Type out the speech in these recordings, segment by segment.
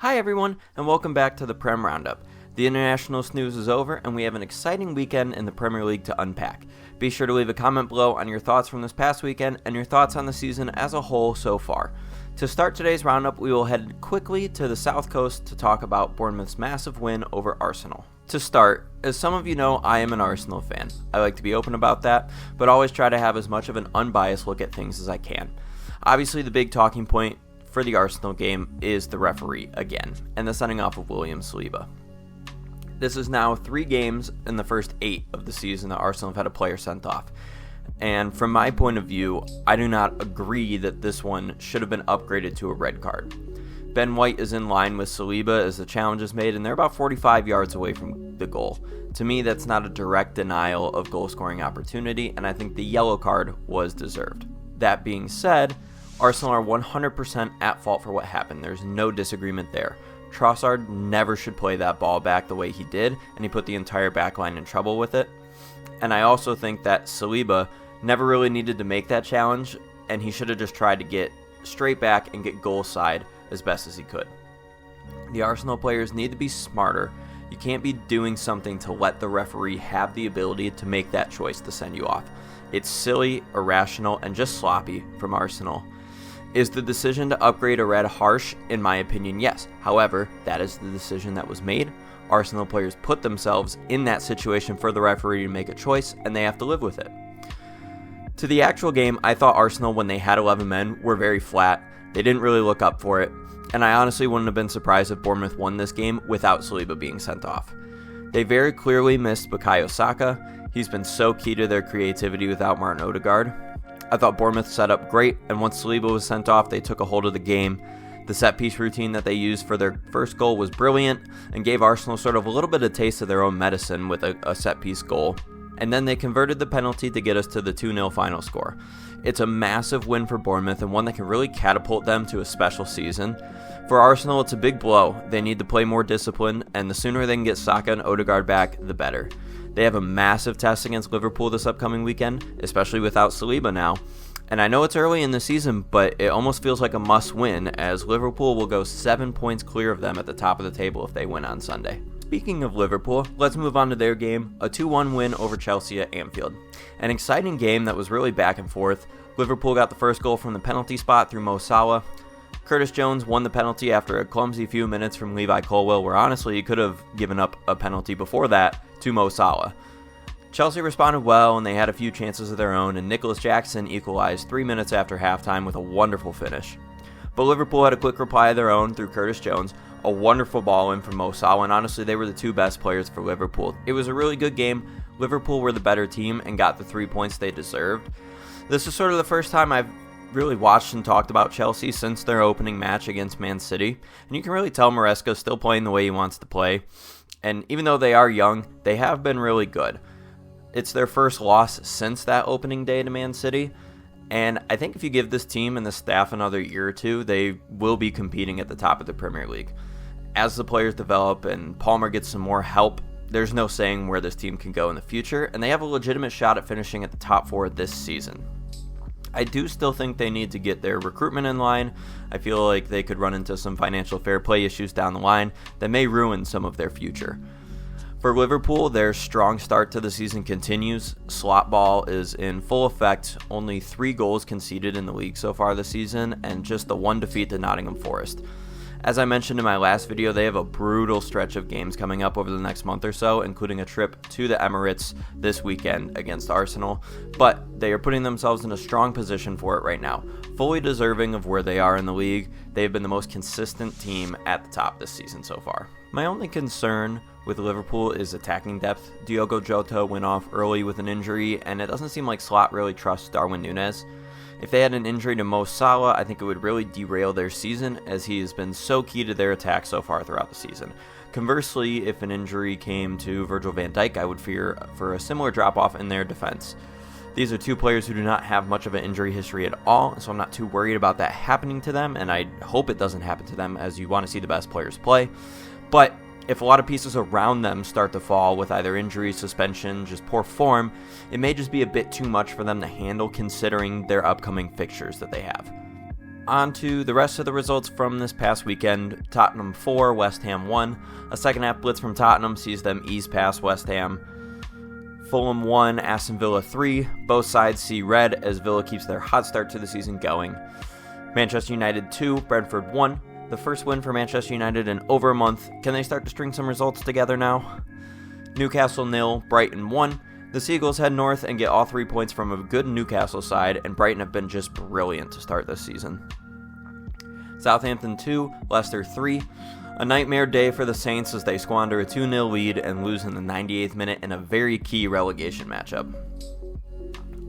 Hi everyone, and welcome back to the Prem Roundup. The international snooze is over, and we have an exciting weekend in the Premier League to unpack. Be sure to leave a comment below on your thoughts from this past weekend and your thoughts on the season as a whole so far. To start today's roundup, we will head quickly to the South Coast to talk about Bournemouth's massive win over Arsenal. To start, as some of you know, I am an Arsenal fan. I like to be open about that, but always try to have as much of an unbiased look at things as I can. Obviously, the big talking point for the Arsenal game is the referee again, and the sending off of William Saliba. This is now 3 games in the first 8 of the season that Arsenal have had a player sent off. And from my point of view, I do not agree that this one should have been upgraded to a red card. Ben White is in line with Saliba as the challenge is made, and they're about 45 yards away from the goal. To me, that's not a direct denial of goal-scoring opportunity, and I think the yellow card was deserved. That being said, Arsenal are 100% at fault for what happened. There's no disagreement there. Trossard never should play that ball back the way he did, and he put the entire backline in trouble with it. And I also think that Saliba never really needed to make that challenge, and he should have just tried to get straight back and get goal side as best as he could. The Arsenal players need to be smarter. You can't be doing something to let the referee have the ability to make that choice to send you off. It's silly, irrational, and just sloppy from Arsenal. Is the decision to upgrade a red harsh? In my opinion, yes. However, that is the decision that was made. Arsenal players put themselves in that situation for the referee to make a choice, and they have to live with it. To the actual game, I thought Arsenal, when they had 11 men, were very flat. They didn't really look up for it, and I honestly wouldn't have been surprised if Bournemouth won this game without Saliba being sent off. They very clearly missed Bukayo Saka. He's been so key to their creativity without Martin Odegaard. I thought Bournemouth set up great, and once Saliba was sent off, they took a hold of the game. The set-piece routine that they used for their first goal was brilliant and gave Arsenal sort of a little bit of taste of their own medicine with a set-piece goal. And then they converted the penalty to get us to the 2-0 final score. It's a massive win for Bournemouth and one that can really catapult them to a special season. For Arsenal, it's a big blow. They need to play more discipline, and the sooner they can get Saka and Odegaard back, the better. They have a massive test against Liverpool this upcoming weekend, especially without Saliba now. And I know it's early in the season, but it almost feels like a must-win, as Liverpool will go 7 points clear of them at the top of the table if they win on Sunday. Speaking of Liverpool, let's move on to their game, a 2-1 win over Chelsea at Anfield. An exciting game that was really back and forth. Liverpool got the first goal from the penalty spot through Mo Salah. Curtis Jones won the penalty after a clumsy few minutes from Levi Colwill, where honestly he could have given up a penalty before that to Mo Salah. Chelsea responded well, and they had a few chances of their own, and Nicholas Jackson equalized 3 minutes after halftime with a wonderful finish. But Liverpool had a quick reply of their own through Curtis Jones, a wonderful ball in from Mo Salah, and honestly they were the 2 best players for Liverpool. It was a really good game. Liverpool were the better team and got the 3 points they deserved. This is sort of the first time I've really watched and talked about Chelsea since their opening match against Man City, and you can really tell Maresca's still playing the way he wants to play, and even though they are young, they have been really good. It's their first loss since that opening day to Man City, and I think if you give this team and the staff another year or two, they will be competing at the top of the Premier League. As the players develop and Palmer gets some more help, there's no saying where this team can go in the future, and they have a legitimate shot at finishing at the top 4 this season. I do still think they need to get their recruitment in line. I feel like they could run into some financial fair play issues down the line that may ruin some of their future. For Liverpool, their strong start to the season continues. Slot ball is in full effect. Only 3 goals conceded in the league so far this season, and just the 1 defeat to Nottingham Forest. As I mentioned in my last video, they have a brutal stretch of games coming up over the next month or so, including a trip to the Emirates this weekend against Arsenal, but they are putting themselves in a strong position for it right now. Fully deserving of where they are in the league, they have been the most consistent team at the top this season so far. My only concern with Liverpool is attacking depth. Diogo Jota went off early with an injury, and it doesn't seem like Slot really trusts Darwin Núñez. If they had an injury to Mo Salah, I think it would really derail their season, as he has been so key to their attack so far throughout the season. Conversely, if an injury came to Virgil van Dijk, I would fear for a similar drop-off in their defense. These are 2 players who do not have much of an injury history at all, so I'm not too worried about that happening to them, and I hope it doesn't happen to them, as you want to see the best players play. But if a lot of pieces around them start to fall with either injury, suspension, just poor form, it may just be a bit too much for them to handle considering their upcoming fixtures that they have. On to the rest of the results from this past weekend. Tottenham 4, West Ham 1. A second half blitz from Tottenham sees them ease past West Ham. Fulham 1, Aston Villa 3. Both sides see red as Villa keeps their hot start to the season going. Manchester United 2, Brentford 1. The first win for Manchester United in over a month. Can they start to string some results together now? Newcastle 0, Brighton 1. The Seagulls head north and get all 3 points from a good Newcastle side, and Brighton have been just brilliant to start this season. Southampton 2, Leicester 3. A nightmare day for the Saints as they squander a 2-0 lead and lose in the 98th minute in a very key relegation matchup.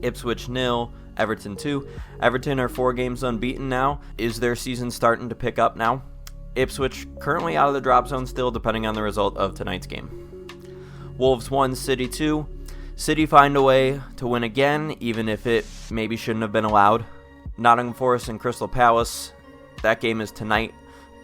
Ipswich 0, Everton 2. Everton are 4 games unbeaten now. Is their season starting to pick up now? Ipswich currently out of the drop zone still, depending on the result of tonight's game. Wolves 1, City 2. City find a way to win again, even if it maybe shouldn't have been allowed. Nottingham Forest and Crystal Palace. That game is tonight,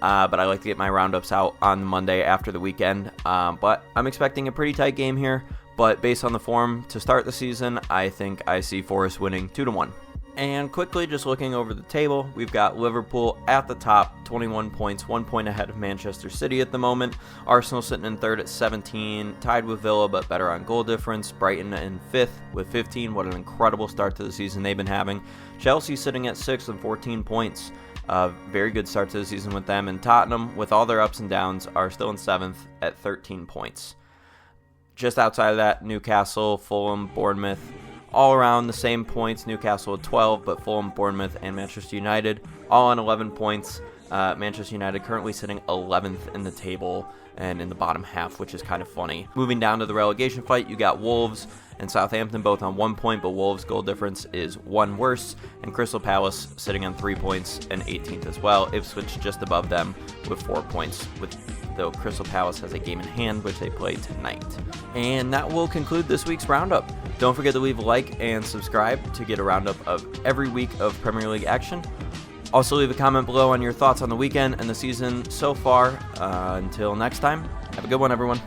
but I like to get my roundups out on Monday after the weekend. But I'm expecting a pretty tight game here, but based on the form to start the season, I think I see Forest winning 2-1. And quickly, just looking over the table, we've got Liverpool at the top, 21 points, 1 point ahead of Manchester City at the moment. Arsenal sitting in third at 17, tied with Villa, but better on goal difference. Brighton in fifth with 15. What an incredible start to the season they've been having. Chelsea sitting at sixth with 14 points. Very good start to the season with them. And Tottenham, with all their ups and downs, are still in seventh at 13 points. Just outside of that, Newcastle, Fulham, Bournemouth, all around the same points. Newcastle at 12, but Fulham, Bournemouth, and Manchester United all on 11 points. Manchester United currently sitting 11th in the table and in the bottom half, which is kind of funny. Moving down to the relegation fight, you got Wolves and Southampton both on 1 point, but Wolves' goal difference is 1 worse, and Crystal Palace sitting on 3 points and 18th as well. Ipswich just above them with 4 points, though Crystal Palace has a game in hand, which they play tonight. And that will conclude this week's Roundup. Don't forget to leave a like and subscribe to get a roundup of every week of Premier League action. Also, leave a comment below on your thoughts on the weekend and the season so far. Until next time, have a good one, everyone.